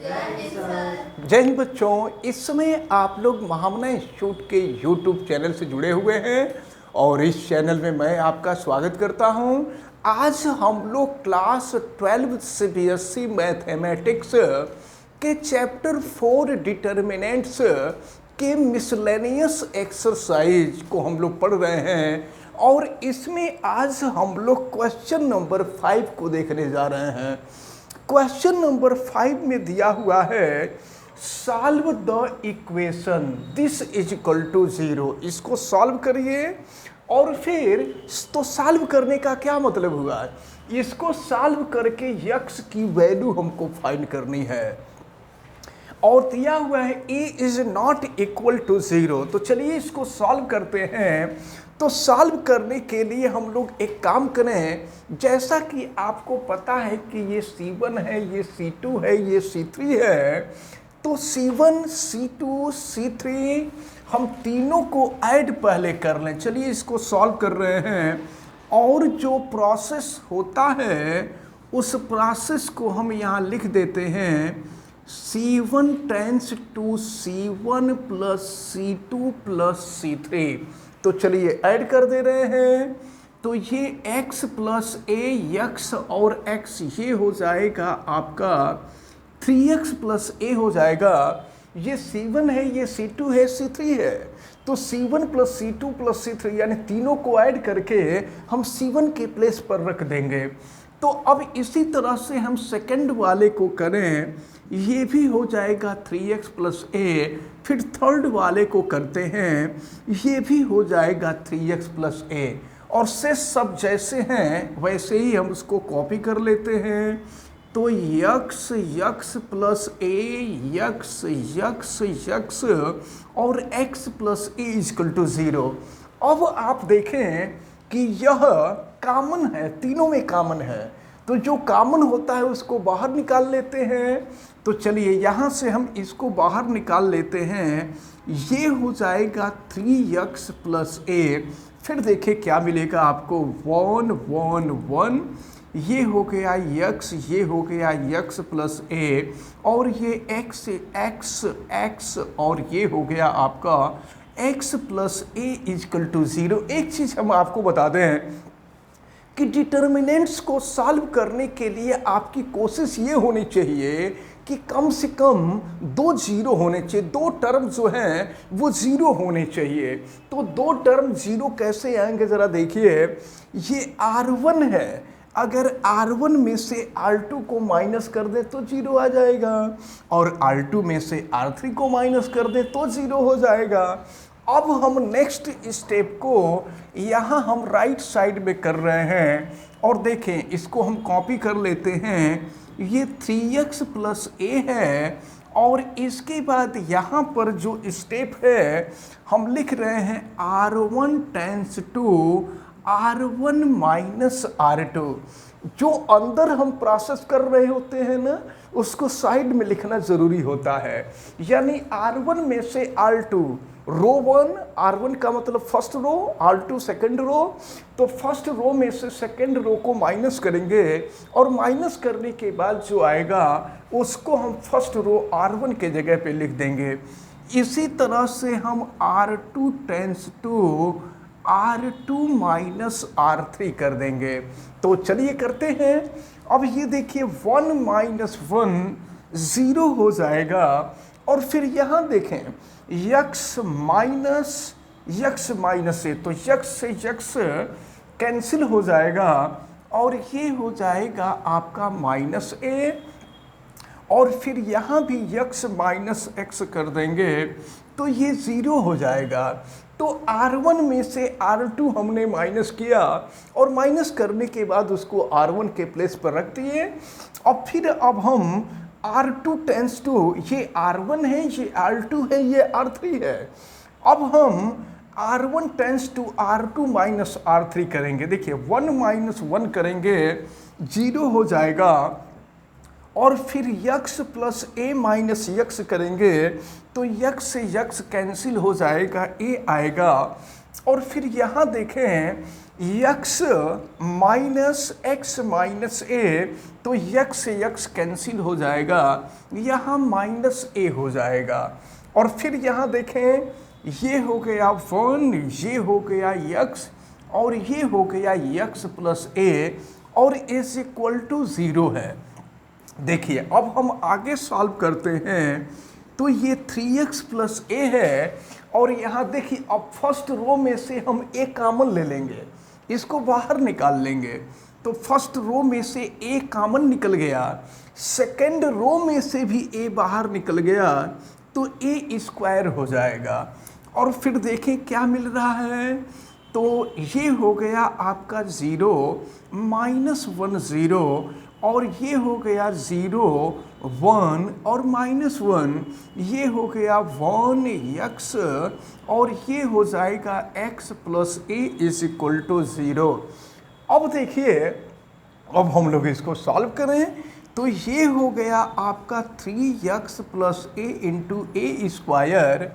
जय हिंद बच्चों। इस समय आप लोग महामना इंस्टीट्यूट के यूट्यूब चैनल से जुड़े हुए हैं और इस चैनल में मैं आपका स्वागत करता हूं। आज हम लोग क्लास 12 CBSE मैथमेटिक्स के चैप्टर 4 डिटर्मिनेंट्स के मिसलेनियस एक्सरसाइज को हम लोग पढ़ रहे हैं और इसमें आज हम लोग क्वेश्चन नंबर 5 को देखने जा रहे हैं। क्वेश्चन नंबर 5 में दिया हुआ है solve the equation this is equal to 0। इसको सॉल्व करिए और फिर तो सॉल्व करने का क्या मतलब हुआ, इसको सॉल्व करके यक्स की वैल्यू हमको फाइंड करनी है और दिया हुआ है a is not equal to 0। तो चलिए इसको सॉल्व करते हैं। तो सॉल्व करने के लिए हम लोग एक काम करें, जैसा कि आपको पता है कि ये C1 है, ये C2 है, ये C3 है, तो C1 C2 C3 हम तीनों को ऐड पहले कर लें। चलिए इसको सॉल्व कर रहे हैं और जो प्रोसेस होता है उस प्रोसेस को हम यहाँ लिख देते हैं C1 tense to C1 plus C2 plus C3। तो चलिए ऐड कर दे रहे हैं। तो ये x प्लस ए यक्स और x ये हो जाएगा आपका 3x प्लस ए हो जाएगा। ये C1 है, ये C2 है, C3 है। तो C1 plus C2 plus C3 यानी तीनों को ऐड करके हम C1 के प्लेस पर रख देंगे। तो अब इसी तरह से हम सेकंड वाले को करें, ये भी हो जाएगा 3x प्लस ए। फिर थर्ड वाले को करते हैं, ये भी हो जाएगा 3x प्लस ए। और से सब जैसे हैं वैसे ही हम उसको कॉपी कर लेते हैं। तो x x plus a x x x और x plus a equal to 0। अब आप देखें कि यह कॉमन है, तीनों में कॉमन है, तो जो कॉमन होता है उसको बाहर निकाल लेते हैं। तो चलिए यहाँ से हम इसको बाहर निकाल लेते हैं। ये हो जाएगा 3x प्लस ए। फिर देखिए क्या मिलेगा आपको, 1 1 1, ये हो गया x, ये हो गया x प्लस ए और ये x x x और ये हो गया आपका x plus a equal to 0। एक चीज़ हम आपको बता दें कि डिटर्मिनेंट्स को सॉल्व करने के लिए आपकी कोशिश ये होनी चाहिए कि कम से कम 2 जीरो होने चाहिए, 2 टर्म जो हैं वो 0 होने चाहिए। तो 2 टर्म 0 कैसे आएंगे ज़रा देखिए। ये R1 है, अगर R1 में से R2 को माइनस कर दे तो 0 आ जाएगा और R2 में से R3 को माइनस कर दे तो 0 हो जाएगा। अब हम नेक्स्ट स्टेप को यहाँ हम राइट साइड में कर रहे हैं और देखें इसको हम कॉपी कर लेते हैं। ये 3x प्लस ए है और इसके बाद यहाँ पर जो स्टेप है हम लिख रहे हैं R1 tense to R1 minus R2। जो अंदर हम प्रोसेस कर रहे होते हैं ना उसको साइड में लिखना ज़रूरी होता है। यानी R1 में से R2 रो 1, R1 का मतलब first row, R2 second row. तो फर्स्ट रो में से सेकंड रो को माइनस करेंगे और माइनस करने के बाद जो आएगा उसको हम फर्स्ट रो R1 के जगह पे लिख देंगे। इसी तरह से हम R2 tense to R2 minus R3 कर देंगे। तो चलिए करते हैं। अब ये देखिए 1 माइनस 1 0 हो जाएगा और फिर यहाँ देखें यक्स माइनस ए, तो यक्स से यक्स कैंसिल हो जाएगा और ये हो जाएगा आपका माइनस ए और फिर यहाँ भी यक्स माइनस एक्स कर देंगे तो ये 0 हो जाएगा। तो R1 में से R2 हमने माइनस किया और माइनस करने के बाद उसको R1 के प्लेस पर रख दिए। और फिर अब हम R2 टेंस टू, ये R1 है, ये R2 है, ये R3 है। अब हम R1 tense to R2 minus R3 करेंगे। देखिए 1 माइनस 1 करेंगे 0 हो जाएगा और फिर यक्स प्लस ए माइनस यक्स करेंगे तो यक्स से यक्स कैंसिल हो जाएगा, ए आएगा। और फिर यहाँ देखें x माइनस एक्स माइनस ए, तो x से x कैंसिल हो जाएगा, यहाँ माइनस ए हो जाएगा। और फिर यहाँ देखें ये हो गया 1, ये हो गया x और ये हो गया x प्लस ए और इज इक्वल टू 0 है। देखिए अब हम आगे सॉल्व करते हैं, तो ये 3x प्लस ए है और यहाँ देखिए अब फर्स्ट रो में से हम ए कॉमन ले लेंगे, इसको बाहर निकाल लेंगे, तो फर्स्ट रो में से ए कॉमन निकल गया, सेकेंड रो में से भी ए बाहर निकल गया, तो ए स्क्वायर हो जाएगा। और फिर देखें क्या मिल रहा है, तो ये हो गया आपका 0 माइनस 1 0 और ये हो गया 0 1 और माइनस 1, ये हो गया 1 x और ये हो जाएगा x plus a is equal to 0। अब देखिए अब हम लोग इसको सॉल्व करें, तो ये हो गया आपका 3x प्लस ए इंटू ए स्क्वायर।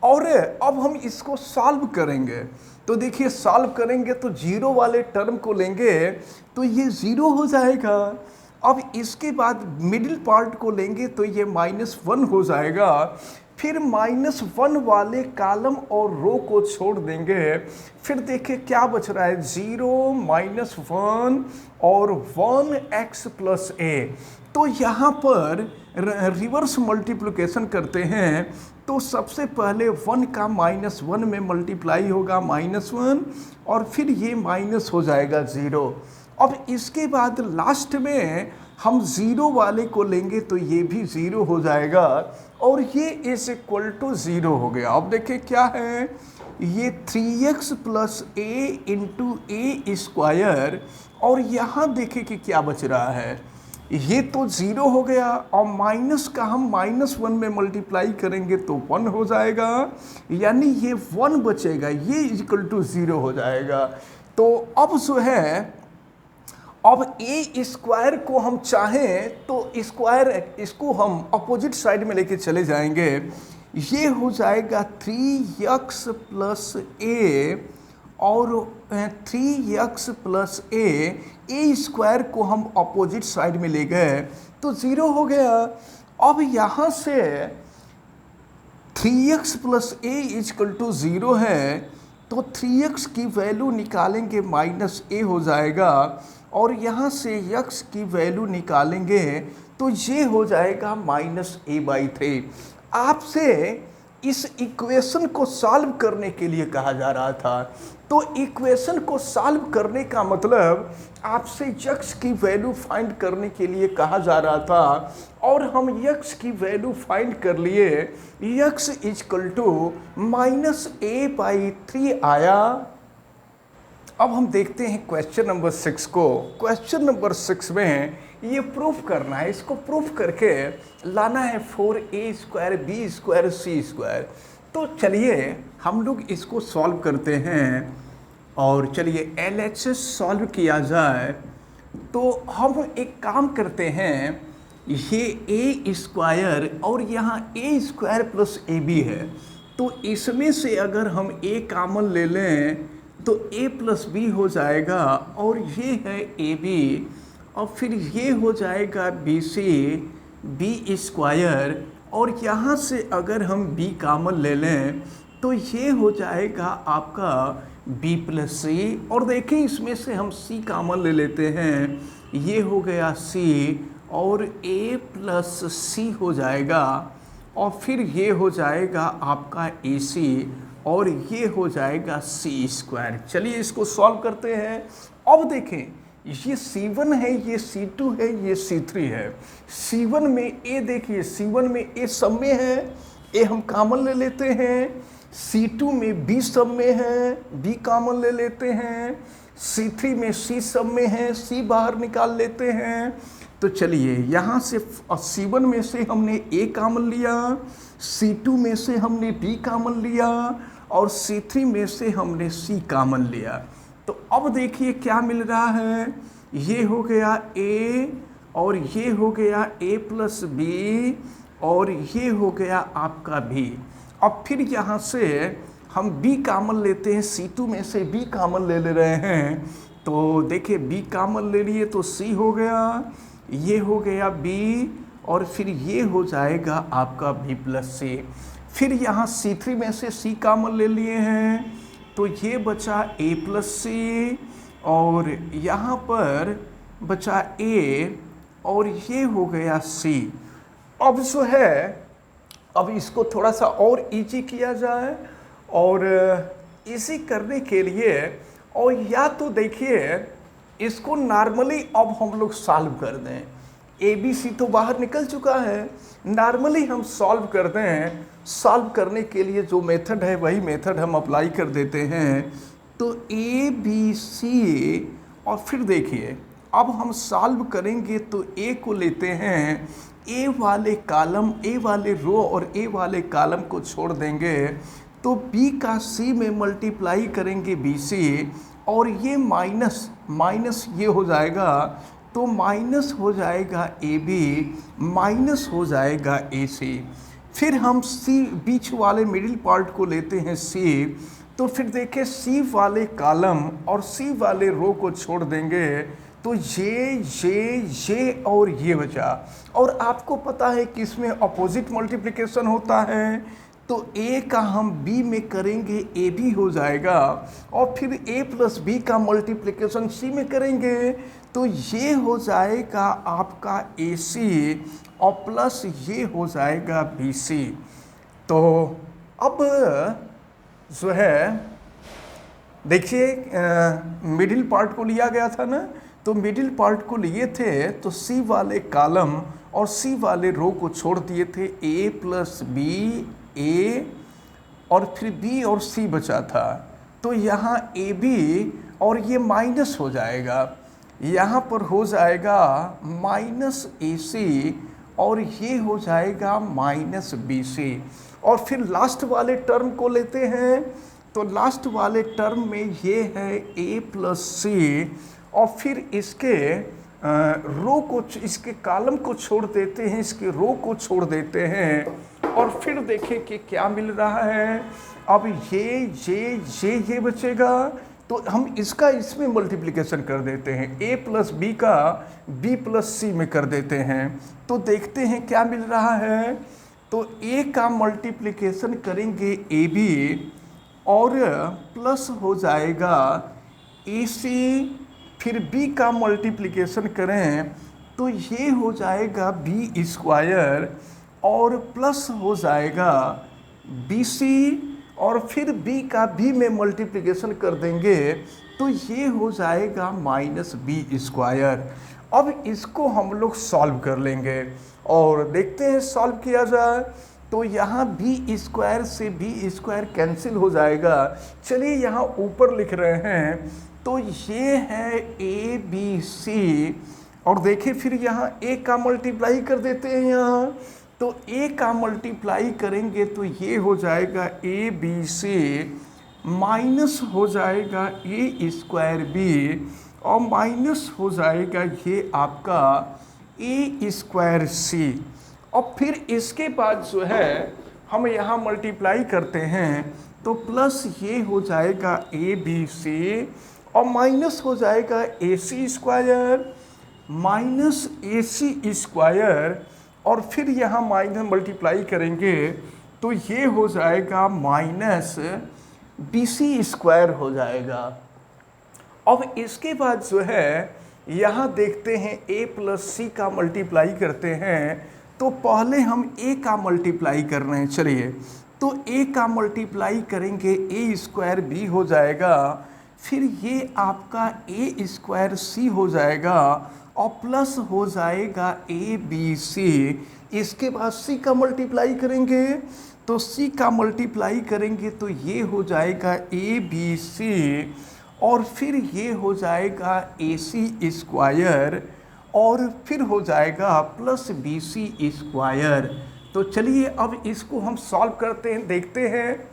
और अब हम इसको सॉल्व करेंगे, तो देखिए सॉल्व करेंगे तो 0 वाले टर्म को लेंगे तो ये 0 हो जाएगा। अब इसके बाद मिडिल पार्ट को लेंगे तो ये -1 हो जाएगा, फिर -1 वाले कॉलम और रो को छोड़ देंगे, फिर देखिए क्या बच रहा है 0 -1 और 1x प्लस ए। तो यहाँ पर रिवर्स मल्टीप्लिकेशन करते हैं, तो सबसे पहले 1 का -1 में मल्टीप्लाई होगा -1 और फिर ये माइनस हो जाएगा 0। अब इसके बाद लास्ट में हम 0 वाले को लेंगे तो ये भी 0 हो जाएगा और ये इज इक्वल टू 0 हो गया। अब देखिए क्या है, ये 3x प्लस ए इंटू ए स्क्वायर और यहाँ देखिए कि क्या बच रहा है, ये तो 0 हो गया और माइनस का हम -1 में मल्टीप्लाई करेंगे तो 1 हो जाएगा, यानी ये 1 बचेगा, ये इक्वल टू 0 हो जाएगा। तो अब जो है अब ए स्क्वायर को हम चाहें तो स्क्वायर इसको हम अपोजिट साइड में लेके चले जाएंगे, ये हो जाएगा 3x प्लस ए और 3x प्लस ए स्क्वायर को हम अपोजिट साइड में ले गए तो 0 हो गया। अब यहाँ से 3x plus a equal to 0 है, तो 3x की वैल्यू निकालेंगे -a हो जाएगा और यहाँ से x की वैल्यू निकालेंगे तो ये हो जाएगा -a/3। आपसे इस इक्वेशन को सॉल्व करने के लिए कहा जा रहा था, तो इक्वेशन को सॉल्व करने का मतलब आपसे x की वैल्यू फाइंड करने के लिए कहा जा रहा था और हम x की वैल्यू फाइंड कर लिए, x इक्वल टू -a/3 आया। अब हम देखते हैं क्वेश्चन नंबर 6 को। क्वेश्चन नंबर 6 में ये प्रूफ करना है, इसको प्रूफ करके लाना है 4a² b² c²। तो चलिए हम लोग इसको सॉल्व करते हैं और चलिए LHS सॉल्व किया जाए। तो हम एक काम करते हैं, ये a² और यहाँ a² प्लस ab है, तो इसमें से अगर हम a कॉमन ले लें तो a प्लस b हो जाएगा और ये है ab और फिर ये हो जाएगा bc b² और यहाँ से अगर हम b कॉमन ले लें तो ये हो जाएगा आपका b प्लस c और देखिए इसमें से हम c कॉमन ले लेते हैं, ये हो गया c और a प्लस c हो जाएगा और फिर ये हो जाएगा आपका ac और ये हो जाएगा c²। चलिए इसको सॉल्व करते हैं। अब देखें ये C1 है, ये C2 है, ये C3 है। C1 में a देखिए, C1 में a सब में है, a हम कॉमन ले लेते हैं। C2 में b सब में है, b कॉमन ले लेते हैं। C3 में c सब में है, c बाहर निकाल लेते हैं। तो चलिए यहाँ से C1 में से हमने a कॉमन लिया, C2 में से हमने b कॉमन लिया और C3 में से हमने c कॉमन लिया। तो अब देखिए क्या मिल रहा है, ये हो गया a और ये हो गया a प्लस b और ये हो गया आपका b। अब फिर यहाँ से हम b कॉमन लेते हैं, C2 में से b कॉमन ले रहे हैं, तो देखिए b कॉमन ले लिए तो c हो गया, ये हो गया b, और फिर ये हो जाएगा आपका b प्लस c। फिर यहाँ C3 में से c कॉमन ले लिए हैं, तो ये बचा a प्लस c, और यहाँ पर बचा a, और ये हो गया c। अब जो है, अब इसको थोड़ा सा और इजी किया जाए, और इजी करने के लिए, और या तो देखिए इसको नॉर्मली अब हम लोग सॉल्व कर दें। ए बी सी तो बाहर निकल चुका है, नॉर्मली हम सॉल्व कर दें। सॉल्व करने के लिए जो मेथड है वही मेथड हम अप्लाई कर देते हैं। तो ए बी सी, और फिर देखिए अब हम सॉल्व करेंगे तो ए को लेते हैं, ए वाले कॉलम, ए वाले रो और ए वाले कॉलम को छोड़ देंगे, तो बी का सी में मल्टीप्लाई करेंगे बी सी, और ये माइनस माइनस ये हो जाएगा, तो माइनस हो जाएगा ए बी, माइनस हो जाएगा ए सी। फिर हम सी बीच वाले मिडिल पार्ट को लेते हैं सी, तो फिर देखिए सी वाले कॉलम और सी वाले रो को छोड़ देंगे, तो ये और ये बचा। और आपको पता है कि इसमें अपोजिट मल्टीप्लिकेशन होता है, तो a का हम b में करेंगे a भी हो जाएगा, और फिर a प्लस b का मल्टीप्लिकेशन c में करेंगे, तो ये हो जाएगा आपका ac, और प्लस ये हो जाएगा bc। तो अब जो है देखिए मिडिल पार्ट को लिया गया था ना, तो मिडिल पार्ट को लिए थे तो सी वाले कॉलम और सी वाले रो को छोड़ दिए थे, a प्लस बी, ए और फिर बी और सी बचा था, तो यहाँ ए बी और ये माइनस हो जाएगा, यहाँ पर हो जाएगा माइनस ए सी, और ये हो जाएगा माइनस बी सी। और फिर लास्ट वाले टर्म को लेते हैं, तो लास्ट वाले टर्म में ये है a प्लस सी, और फिर इसके रो को, इसके कॉलम को छोड़ देते हैं, इसके रो को छोड़ देते हैं, और फिर देखें कि क्या मिल रहा है। अब ये बचेगा, तो हम इसका इसमें मल्टीप्लिकेशन कर देते हैं, a प्लस बी का b प्लस सी में कर देते हैं, तो देखते हैं क्या मिल रहा है। तो a का मल्टीप्लिकेशन करेंगे ए बी, और प्लस हो जाएगा ए सी, फिर b का मल्टीप्लिकेशन करें तो ये हो जाएगा b स्क्वायर, और प्लस हो जाएगा बी सी, और फिर b का b में मल्टीप्लिकेशन कर देंगे तो ये हो जाएगा माइनस बी स्क्वायर। अब इसको हम लोग सॉल्व कर लेंगे और देखते हैं सॉल्व किया जाए। तो यहाँ बी स्क्वायर से बी स्क्वायर कैंसिल हो जाएगा। चलिए यहाँ ऊपर लिख रहे हैं, तो ये है ए बी सी, और देखिए फिर यहाँ ए का मल्टीप्लाई कर देते हैं यहाँ, तो ए का मल्टीप्लाई करेंगे तो ये हो जाएगा ए बी सी, माइनस हो जाएगा ए स्क्वायर बी, और माइनस हो जाएगा ये आपका ए स्क्वायर सी। और फिर इसके बाद जो है हम यहाँ मल्टीप्लाई करते हैं, तो प्लस ये हो जाएगा ए बी सी, और माइनस हो जाएगा ए सी स्क्वायर, माइनस ए सी स्क्वायर, और फिर यहाँ माइनस मल्टीप्लाई करेंगे तो ये हो जाएगा माइनस बी सी स्क्वायर हो जाएगा। अब इसके बाद जो है यहाँ देखते हैं a प्लस सी का मल्टीप्लाई करते हैं, तो पहले हम a का मल्टीप्लाई कर रहे हैं। चलिए तो a का मल्टीप्लाई करेंगे a स्क्वायर बी हो जाएगा, फिर ये आपका a स्क्वायर सी हो जाएगा, और प्लस हो जाएगा ए बी सी। इसके बाद c का मल्टीप्लाई करेंगे, तो c का मल्टीप्लाई करेंगे तो ये हो जाएगा ए बी सी, और फिर ये हो जाएगा ए सी स्क्वायर, और फिर हो जाएगा प्लस बी सी स्क्वायर। तो चलिए अब इसको हम सॉल्व करते हैं, देखते हैं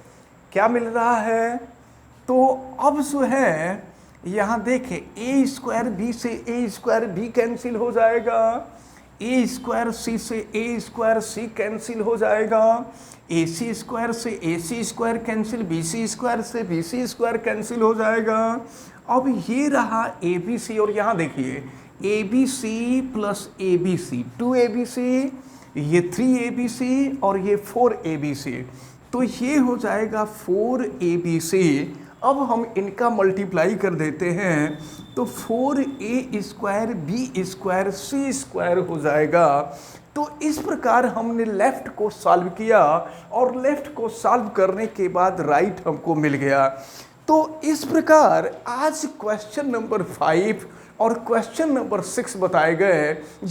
क्या मिल रहा है। तो अब जो है यहाँ देखें ए स्क्वायर बी से ए स्क्वायर बी कैंसिल हो जाएगा, ए स्क्वायर सी से ए स्क्वायर सी कैंसिल हो जाएगा, ए सी स्क्वायर से A C square cancel, B C square से बी सी स्क्वायर कैंसिल हो जाएगा। अब ये रहा ए बी सी, और यहाँ देखिए a b c plus a b c, 2abc, ये 3abc और ये 4abc, तो ये हो जाएगा 4abc। अब हम इनका मल्टीप्लाई कर देते हैं तो 4a स्क्वायर बी स्क्वायर सी स्क्वायर हो जाएगा। तो इस प्रकार हमने लेफ्ट को सॉल्व किया और लेफ्ट को सॉल्व करने के बाद राइट हमको मिल गया। तो इस प्रकार आज क्वेश्चन नंबर 5 और क्वेश्चन नंबर 6 बताए गए।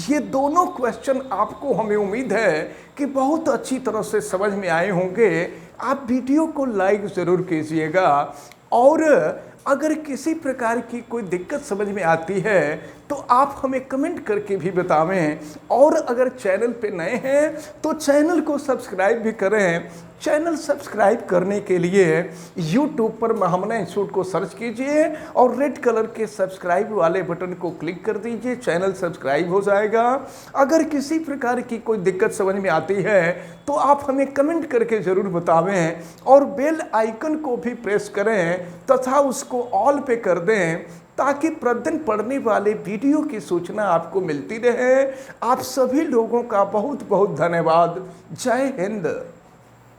ये दोनों क्वेश्चन आपको, हमें उम्मीद है कि बहुत अच्छी तरह से समझ में आए होंगे। आप वीडियो को लाइक ज़रूर कीजिएगा, और अगर किसी प्रकार की कोई दिक्कत समझ में आती है तो आप हमें कमेंट करके भी बतावें। और अगर चैनल पे नए हैं तो चैनल को सब्सक्राइब भी करें। चैनल सब्सक्राइब करने के लिए YouTube पर महामना इंस्टीट्यूट को सर्च कीजिए और रेड कलर के सब्सक्राइब वाले बटन को क्लिक कर दीजिए, चैनल सब्सक्राइब हो जाएगा। अगर किसी प्रकार की कोई दिक्कत समझ में आती है तो आप हमें कमेंट करके ज़रूर बतावें, और बेल आइकन को भी प्रेस करें तथा उसको ऑल पे कर दें, ताकि प्रतिदिन पढ़ने वाले वीडियो की सूचना आपको मिलती रहे। आप सभी लोगों का बहुत बहुत धन्यवाद। जय हिंद।